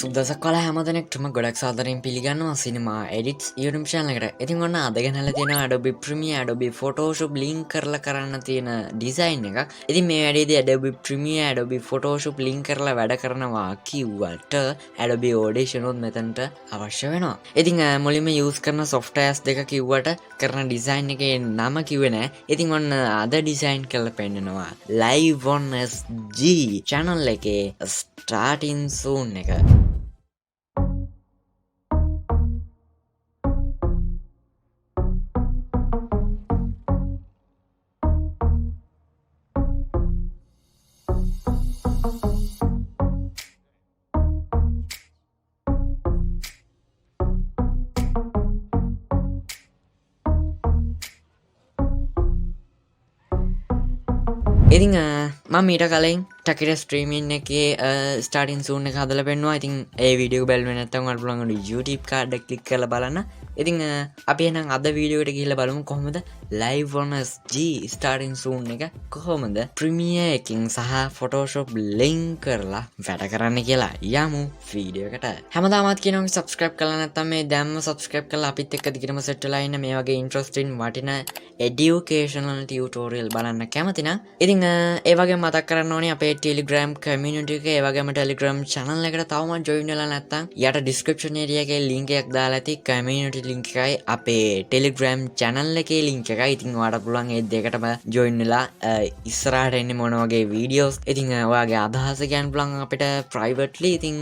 සුද්දසක් කලා හැමදනෙක්ටම ගොඩක් සාදරෙන් පිළිගන්නවා සිනමා Editz YouTube channel එකට. ඉතින් ඔන්න අද ගෙනල්ලා තියෙනවා Adobe Premiere Adobe Photoshop link කරලා කරන්න තියෙන design එකක්. ඉතින් මේ වැඩේදී Adobe Premiere Adobe Photoshop link කරලා වැඩ කරනවා කිව්වට Adobe Audition උත් මෙතනට අවශ්‍ය වෙනවා. ඉතින් මුලින්ම use කරන softwares දෙක කිව්වට කරන design එකේ නම කිව්වේ නෑ. ඉතින් ඔන්න අද design කරලා පෙන්නනවා LiveonSG channel එකේ starting soon එක. ඉතින් මම ඊට කලින් ටකිට ස්ට්‍රීමින් එකේ ස්ටාර්ටින් සූන් එක හදලා පෙන්නුවා. ඉතින් ඒ වීඩියෝ බැලුවේ නැත්නම් ඔයාලට පුළුවන් YouTube කාඩ් එක ක්ලික් කරලා බලන්න. ඉතින් අපි එහෙනම් අද වීඩියෝ එකට ගිහිල්ලා බලමු කොහොමද LiveonSG ස්ටාර්ටින් සූන් එක කොහොමද Premiere එකකින් සහ Photoshop link කරලා වැඩ කරන්න කියලා. යමු වීඩියෝ එකට. හැමදාමත් කියනවා subscribe කරලා නැත්නම් මේ දැම්ම subscribe කරලා අපිත් එක්ක දිගටම set වෙලා ඉන්න මේ වගේ interesting වටිනා educational tutorial බලන්න කැමති නම් ඉතින් ඒ වගේ මතක් කරන්න ඕනේ අපේ Telegram community එක, ඒ වගේම Telegram channel එකට තවමත් join වෙලා නැත්නම් යට description area එකේ link එකක් දාලා ඇති. community link එකයි අපේ Telegram channel එකේ link එකයි. ඉතින් ඔයාලට පුළුවන් මේ දෙකටම join වෙලා ඉස්සරහට එන්නේ මොන වගේ videos. ඉතින් ඔයාගේ අදහස කියන්න පුළුවන් අපිට privately. ඉතින්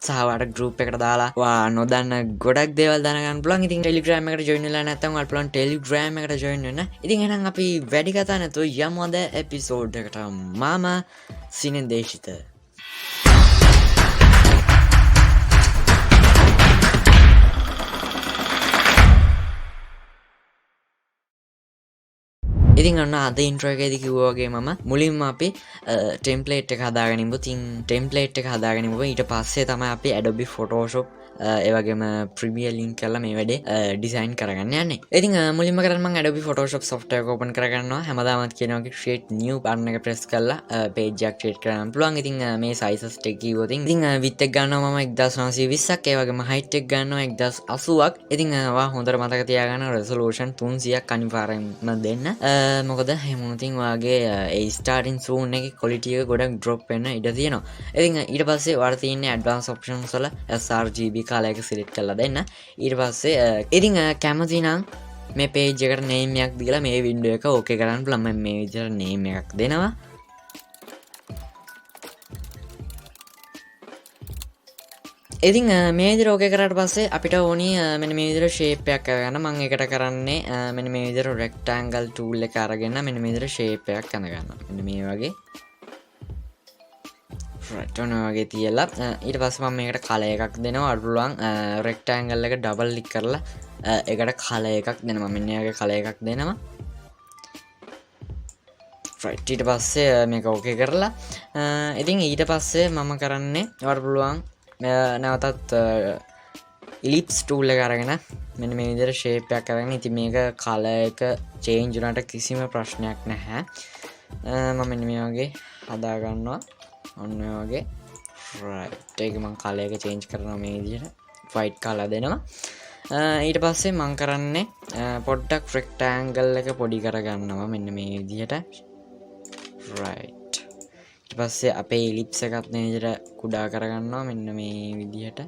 සහ ඔයාලට group එකට දාලා ඔයා නොදන්න ගොඩක් දේවල් දැනගන්න පුළුවන්. ඉතින් Telegram එකට join වෙලා නැත්නම් ඔයාලට පුළුවන් Telegram එකට join වෙන්න. ඉතින් එහෙනම් අපි වැඩි කතා නැතුව යමු අද episode එකට. මම සිනදේශිත. ඉතින් ඔන්න අද ඉන්ට්‍රෝ එකේදී කිව්වා වගේ මම මුලින්ම අපි ටෙම්ප්ලේට් එක හදාගනිමු. ඉතින් ටෙම්ප්ලේට් එක හදාගනිමු. ඊට පස්සේ තමයි අපි Adobe Photoshop ඒ වගේම Premiere link කරලා මේ වැඩේ ඩිසයින් කරගන්න යන්නේ. ඉතින් මුලින්ම කරන්නේ මම Adobe Photoshop software එක open කරගන්නවා. හැමදාමත් කියනවා create new button එක press කරලා page එකක් create කරන්න පුළුවන්. ඉතින් මේ sizes ටික කිව්වොත් ඉතින් width එක ගන්නවා මම 1920ක්, ඒ වගේම height එක ගන්නවා 1080ක්. ඉතින් ඔයා හොඳට මතක තියාගන්න resolution 300ක් අනිවාර්යෙන්ම දෙන්න. මොකද එහෙම වුණොතින් ඔයාගේ ඒ starting zone එකේ quality එක ගොඩක් drop වෙන්න ඉඩ තියෙනවා. ඉතින් ඊට පස්සේ ඔයාලා තියෙන්නේ advanced options වල sRGB කාලයක සිලෙක්ට් කරලා දෙන්න. ඊට පස්සේ ඉතින් කැමති නම් මේ page එකට name එකක් දීලා මේ window එක okay කරන්න පුළුවන්. මම මේ විදිහට name එකක් දෙනවා. ඉතින් මේ විදිහට okay කරාට පස්සේ අපිට ඕනි මෙන්න මේ විදිහට shape එකක් ගන්න. මම ඒකට කරන්නේ මෙන්න මේ විදිහට rectangle tool එක අරගෙන මෙන්න මේ විදිහට shape එකක් අඳ ගන්නවා. මෙන්න මේ වගේ right ඔන්න වගේ තියලා ඊට පස්සේ මම මේකට color එකක් දෙනවා. අර පුළුවන් rectangle එක double click කරලා ඒකට color එකක් දෙනවා. මෙන්න මේ වගේ color එකක් දෙනවා. right ඊට පස්සේ මේක okay කරලා ඉතින් ඊට පස්සේ මම කරන්නේ ඔයාලට පුළුවන් නැවතත් ellipse tool එක අරගෙන මෙන්න මේ විදිහට shape එකක් අරගෙන ඉතින් මේක color එක change වුණාට කිසිම ප්‍රශ්නයක් නැහැ. මම මෙන්න මේ වගේ හදා ගන්නවා. ඔන්න වගේ right ඒක මම color එක change කරනවා මේ විදිහට white color දෙනවා. ඊට පස්සේ මම කරන්නේ පොඩ්ඩක් rectangle එක පොඩි කරගන්නවා මෙන්න මේ විදිහට right. ඊට පස්සේ අපේ ellipse එකත් මේ විදිහට කුඩා කරගන්නවා මෙන්න මේ විදිහට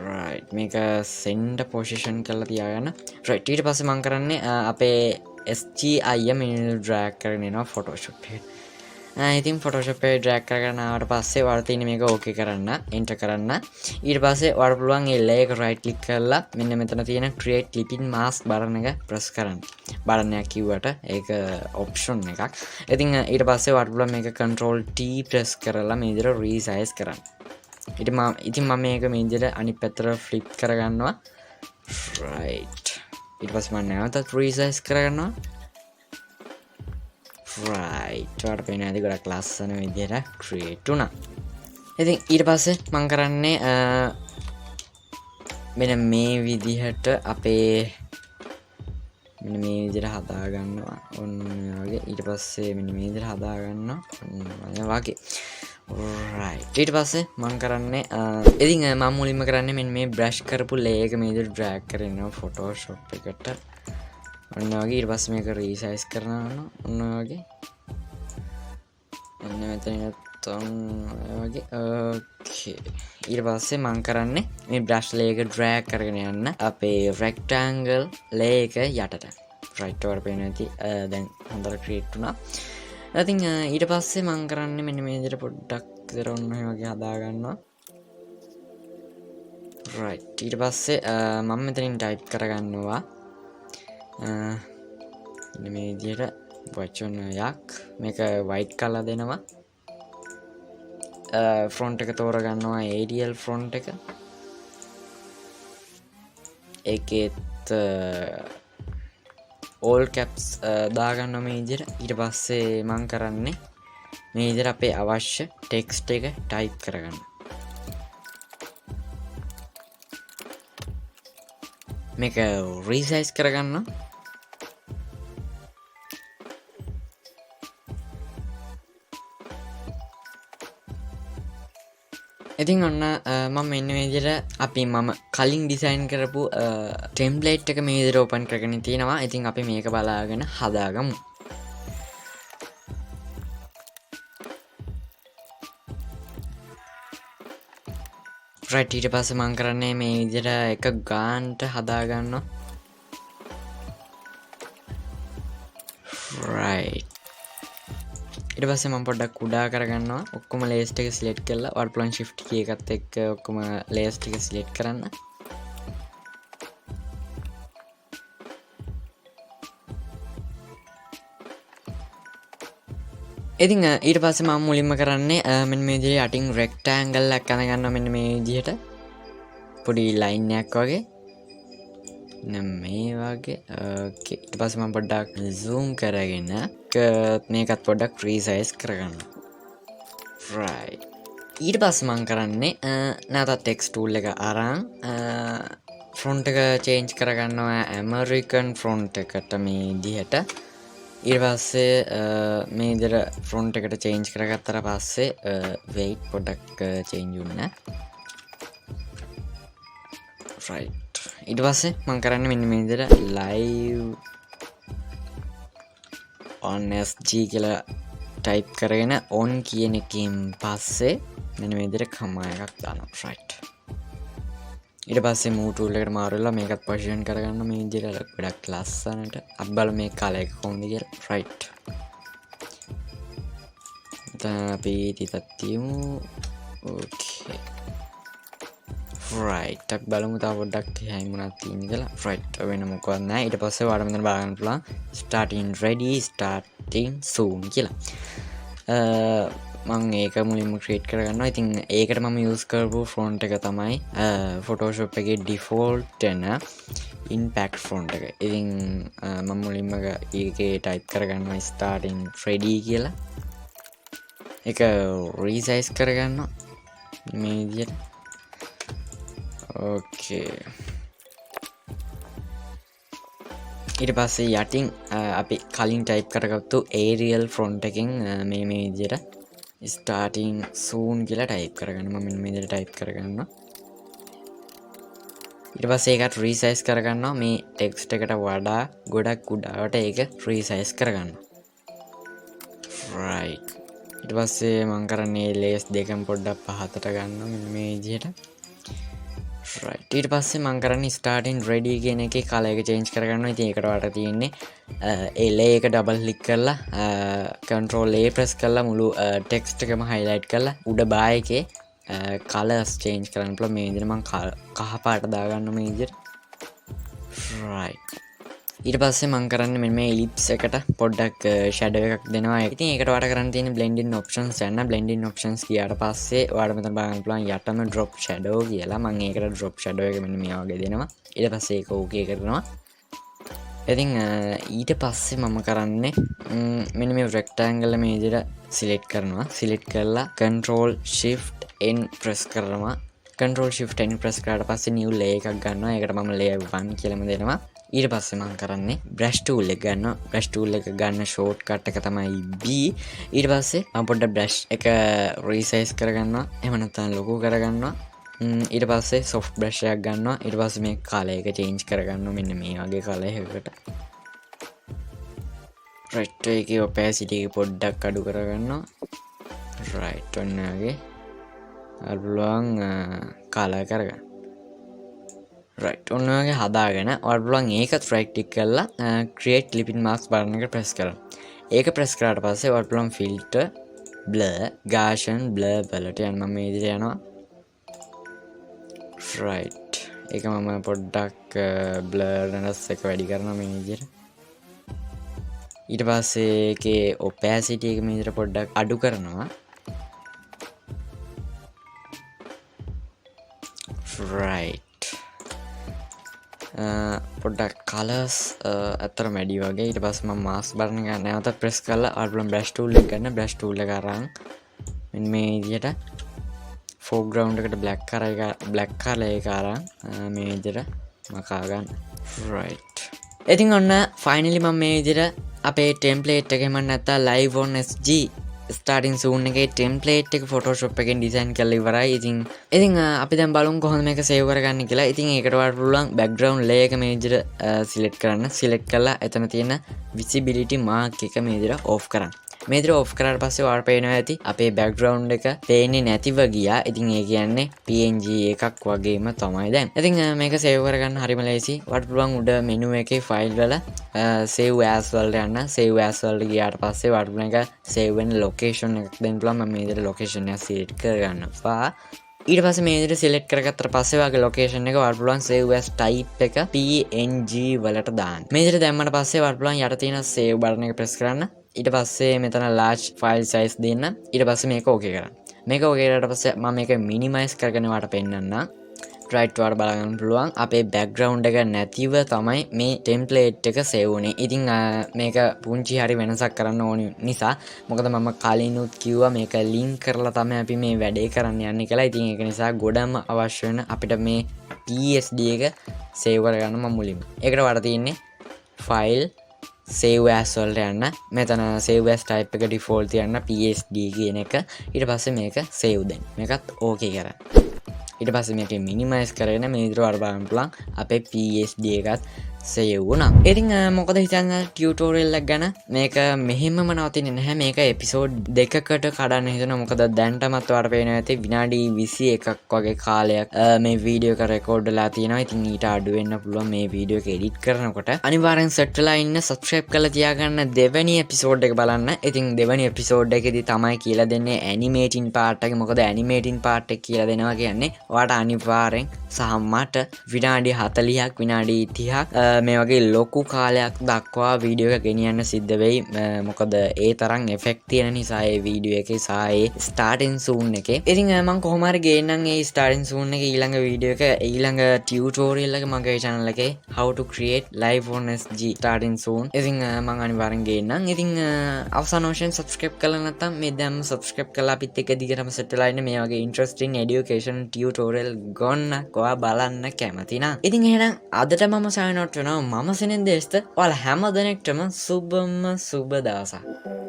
right. මේක center position කරලා තියාගන්න right. ඊට පස්සේ මම කරන්නේ අපේ SGI මෙනු drag කරගෙන එනවා Photoshop එකට. ඉතින් Photoshop එකේ drag කරගෙන ආවට පස්සේ ඔයාලා තියෙන්නේ මේක okay කරන්න, enter කරන්න. ඊට පස්සේ ඔයාලා පුළුවන් මේ layer එක right click කරලා මෙන්න මෙතන තියෙන create clipping mask button එක press කරන්න. button එකක් කිව්වට ඒක option එකක්. ඉතින් ඊට පස්සේ ඔයාලා පුළුවන් මේක control T press කරලා මේ විදිහට resize කරන්න. ඉතින් මම මේක මේ විදිහට අනිත් පැත්තට flip කරගන්නවා right. ඊට පස්සේ මම නැවතත් resize කරගන්නවා right. ඔයාලට පේන්නේ නැති ගොඩක් ලස්සන විදිහට create වුණා. ඉතින් ඊට පස්සේ මම කරන්නේ මෙන්න මේ විදිහට අපේ මෙන්න මේ විදිහට හදා ගන්නවා. ඔන්න වගේ ඊට පස්සේ මෙන්න මේ විදිහට හදා ගන්නවා. ඔන්න වගේ right ඊට පස්සේ මම කරන්නේ ඉතින් මම මුලින්ම කරන්නේ මෙන්න මේ බ්‍රෂ් කරපු ලේ එක මේ විදිහට drag කරගෙන Photoshop එකට ඔන්න වගේ ඊට පස්සේ මේක resize කරනවා ඔන්න වගේ ඔන්න මෙතන වගේ ඕකේ ඊට පස්සේ මම කරන්නේ මේ බ්‍රෂ් ලේ එක drag කරගෙන යන්න අපේ rectangle ලේ එක යටට right over පේන ඇති දැන් හොඳට create වුණා ඉතින් ඊට පස්සේ මම කරන්නේ මෙන්න මේ විදිහට පොඩ්ඩක් විතර ඔන්න ඔය වගේ හදා ගන්නවා right ඊට පස්සේ මම මෙතනින් type කරගන්නවා මෙන්න මේ විදිහට වචනයක් මේක white color දෙනවා front එක තෝරගන්නවා Arial front එක ඒකෙත් all caps දාගන්නවා මේ විදිහට ඊට පස්සේ මම කරන්නේ මේ විදිහට අපේ අවශ්‍ය text එක type කරගන්න මේක resize කරගන්න ඉතින් ඔන්න මම මෙන්න මේ විදිහට අපි මම කලින් ඩිසයින් කරපු ටෙම්ප්ලේට් එක මේ විදිහට ඕපන් කරගෙන තියෙනවා. ඉතින් අපි මේක බලාගෙන හදාගමු. right ඊට පස්සේ මම කරන්නේ මේ විදිහට එක ගානට හදා ගන්නවා. right ඊට පස්සේ මම පොඩ්ඩක් කුඩා කරගන්නවා ඔක්කොම ලේයර්ස් ටික සිලෙක්ට් කරලා වර්ඩ් ප්ලස් shift key එකත් එක්ක ඔක්කොම ලේයර්ස් ටික සිලෙක්ට් කරන්න ඉතින් ඊට පස්සේ මම මුලින්ම කරන්නේ මෙන්න මේ විදිහට යටින් rectangle එකක් අඳ ගන්නවා මෙන්න මේ විදිහට පොඩි line එකක් වගේ මේ වගේ ඕකේ ඊට පස්සේ මම පොඩ්ඩක් zoom කරගෙන මේකත් පොඩ්ඩක් resize කරගන්න right ඊට පස්සේ මම කරන්නේ නැවතත් text tool එක අරන් front එක change කරගන්නවා American front එකට මේ විදිහට ඊට පස්සේ මේ විදිහට front එකට change කරගත්තට පස්සේ weight පොඩ්ඩක් change වුණා right ඊට පස්සේ මම කරන්නේ මෙන්න මේ විදිහට LiveonSG කියලා type කරගෙන on කියන එකෙන් පස්සේ මෙන්න මේ විදිහට කමා එකක් දානවා right ඊට පස්සේ move tool එකට මාරු වෙලා මේකත් position කරගන්න මේ විදිහට ගොඩක් ලස්සනට අපි බලමු මේ color එක කොහොමද කියලා right දැන් අපි ටිකක් තියමු okay right අපි බලමු තව පොඩ්ඩක් හැංගි මොනවද තියෙන්නේ කියලා right වෙන මොකවත් නැහැ ඊට පස්සේ ඔයාලා මෙතන බලන්න පුළුවන් starting ready starting soon කියලා මම ඒක මුලින්ම create කරගන්නවා ඉතින් ඒකට මම use කරපු font එක තමයි Photoshop එකේ default එන impact font එක ඉතින් මම මුලින්ම ඒකේ type කරගන්නවා starting ready කියලා ඒක resize කරගන්නවා මේ විදිහට okay ඊට පස්සේ යටින් අපි කලින් type කරගත්තු Arial front එකෙන් මේ විදිහට starting soon කියලා type කරගන්න මම මේ විදිහට type කරගන්නවා ඊට පස්සේ ඒකත් resize කරගන්නවා මේ text එකට වඩා ගොඩක් උඩට ඒක resize කරගන්නවා right ඊට පස්සේ මම කරන්නේ layers දෙකම පොඩ්ඩක් පහතට ගන්නවා මෙන්න මේ විදිහට right ඊට පස්සේ මම කරන්නේ starting ready කියන එකේ color එක change කරගන්නවා ඉතින් ඒකට වට තියෙන්නේ ඒ layer එක double click කරලා control A press කරලා මුළු text එකම highlight කරලා උඩ bar එකේ colors change කරන්න පුළුවන් මේ විදිහට මම කහ පාට දාගන්නවා මේ විදිහට right ඊට පස්සේ මම කරන්නේ මෙන්න මේ ellipse එකට පොඩ්ඩක් shadow එකක් දෙනවා ඉතින් ඒකට වට කරන්න තියෙන්නේ blending options යන්න blending options ගියාට පස්සේ ඔයාලා මෙතන බලන්න පුළුවන් යටම drop shadow කියලා මම ඒකට drop shadow එක මෙන්න මේ වගේ දෙනවා ඊට පස්සේ ඒක okay කරනවා ඉතින් ඊට පස්සේ මම කරන්නේ මෙන්න මේ rectangle මේ විදිහට select කරනවා select කරලා control shift n press කරනවා control shift n press කරාට පස්සේ new layer එකක් ගන්නවා ඒකට මම layer 1 කියලාම දෙනවා ඊට පස්සේ මම කරන්නේ බ්‍රෂ් ටූල් එක ගන්නවා. බ්‍රෂ් ටූල් එක ගන්න ෂෝට් කට් එක තමයි B. ඊට පස්සේ මම පොඩ්ඩක් බ්‍රෂ් එක රීසයිස් කරගන්නවා. එහෙම නැත්නම් ලොකු කරගන්නවා. ඊට පස්සේ සොෆ්ට් බ්‍රෂ් එකක් ගන්නවා. ඊට පස්සේ මේ කලර් එක චේන්ජ් කරගන්නවා. මෙන්න මේ වගේ කලර් එකකට. රයිට් එකේ ඔපැසිටි එක පොඩ්ඩක් අඩු කරගන්නවා. රයිට් ඔන්න වගේ අල්ලුවන් කලර් කරගන්න. රයිට් ඔන්න වගේ හදාගෙන ඔයාලට පුළුවන් ඒකත් රයිට් ක්ලික් කරලා create clipping mask බටන් එක ප්‍රෙස් කරන්න. ඒක ප්‍රෙස් කරාට පස්සේ ඔයාලට පුළුවන් filter blur Gaussian blur වලට යන්න. මම මේ විදිහට යනවා. රයිට් ඒක මම පොඩ්ඩක් blurness එක වැඩි කරනවා මේ විදිහට. ඊට පස්සේ ඒකේ opacity එක මේ විදිහට පොඩ්ඩක් අඩු කරනවා. right පොඩ්ඩක් කලර්ස් අතර මැඩි වගේ. ඊට පස්සේ මම මාස්ක් බටන් එක නැවත ප්‍රෙස් කරලා ඔයාලට බ්‍රෂ් ටූල් එක ගන්න. බ්‍රෂ් ටූල් එක අරන් මෙන්න මේ විදිහට foreground එකට black color එක අරන් මේ විදිහට මකා ගන්න. right ඉතින් ඔන්න finally මම මේ විදිහට අපේ template එක එහෙම නැත්නම් LiveonSG starting soon එකේ template එක Photoshop එකෙන් design කරලා ඉවරයි. ඉතින් අපි දැන් බලමු කොහොමද මේක save කරගන්නේ කියලා. ඉතින් ඒකට ඔයාලට පුළුවන් background layer එක මේ විදිහට select කරන්න. select කරලා එතන තියෙන visibility mark එක මේ විදිහට off කරන්න. මේ විදිහට off කරාට පස්සේ ඔයාලට පේනවා ඇති අපේ background එක පේන්නේ නැතිව ගියා. ඉතින් ඒ කියන්නේ PNG එකක් වගේම තමයි දැන්. ඉතින් මේක save කරගන්න හරිම ලේසි. ඔයාලට පුළුවන් උඩ menu එකේ file වල save as වලට යන්න. save as වලට ගියාට පස්සේ ඔයාලට පුළුවන් එක save වෙන location එකක් දෙන්න පුළුවන්. මම මේ විදිහට location එක select කරගන්නවා. ඊට පස්සේ මේ විදිහට select කරගත්තට පස්සේ ඔයාගේ location එක ඔයාලට පුළුවන් save as type එක PNG වලට දාන්න. මේ විදිහට දැම්මට පස්සේ ඔයාලට පුළුවන් යට තියෙන save button එක press කරන්න. ඊට පස්සේ මෙතන large file size දෙන්න. ඊට පස්සේ මේක okay කරන්න. මේක okay කරාට පස්සේ මම මේක minimize කරගෙන ඔයාලට පෙන්නන්නම්. right ඔයාලට බලන්න පුළුවන් අපේ background එක නැතිව තමයි මේ template එක save වුනේ. ඉතින් මේක පුංචි හරි වෙනසක් කරන්න ඕනි නිසා මොකද මම කලිනුත් කිව්වා මේක link කරලා තමයි අපි මේ වැඩේ කරන්න යන්නේ කියලා. ඉතින් ඒක නිසා ගොඩම අවශ්‍ය වෙන අපිට මේ PSD එක save කරගන්න මම මුලින්ම. ඒකට වඩා තියෙන්නේ file save as වලට යන්න. මෙතන save as type එක default තියන්න PSD කියන එක. ඊට පස්සේ මේක save දෙන්න. මේකත් okay කරන්න. ඊට පස්සේ මේක minimize කරගෙන මේ විදිහට වර බලන්න පුළුවන් අපේ PSD එකත් save වුණා. ඉතින් මොකද හිතන්නේ ටියුටෝරියල් එක ගැන? මේක මෙහෙමම නවතින්නේ නැහැ. මේක එපිසෝඩ් දෙකකට කඩන්න හිතනවා. මොකද දැන්ටමත් ඔයාලට පේනවා ඇති විනාඩි 21ක් වගේ කාලයක් මේ වීඩියෝ එක රෙකෝඩ් වෙලා තියෙනවා. ඉතින් ඊට අඩු වෙන්න පුළුවන් මේ වීඩියෝ එක එඩිට් කරනකොට. අනිවාර්යෙන් සෙට් වෙලා ඉන්න subscribe කරලා තියාගන්න දෙවෙනි එපිසෝඩ් එක බලන්න. ඉතින් දෙවෙනි එපිසෝඩ් එකේදී තමයි කියලා දෙන්නේ animating part එක. මොකද animating part එක කියලා දෙනවා කියන්නේ ඔයාලට අනිවාර්යෙන් සහ මට විනාඩි 40ක් විනාඩි 30ක් මේ වගේ ලොකු කාලයක් දක්වා වීඩියෝ එක ගෙනියන්න සිද්ධ වෙයි. මොකද ඒ තරම් effect තියෙන නිසා ඒ වීඩියෝ එකේ සහ ඒ starting soon එකේ. ඉතින් මම කොහොම හරි ගේන්නම් ඒ starting soon එකේ ඊළඟ වීඩියෝ එක ඊළඟ tutorial එක මගේ channel එකේ how to create LiveonSG starting soon. ඉතින් මම අනිවාර්යෙන් ගේන්නම්. ඉතින් අවසාන වශයෙන් subscribe කරලා නැත්නම් මේ දැම්ම subscribe කරලා අපිත් එක්ක දිගටම set වෙලා ඉන්න මේ වගේ interesting education tutorial ගොන්නක් ඔයා බලන්න කැමති නම්. ඉතින් එහෙනම් අදට මම sign out වෙනවා. මම සිනෙන් දේශත ඔයාලා හැම දෙනෙක්ටම සුබම සුබ දවසක්.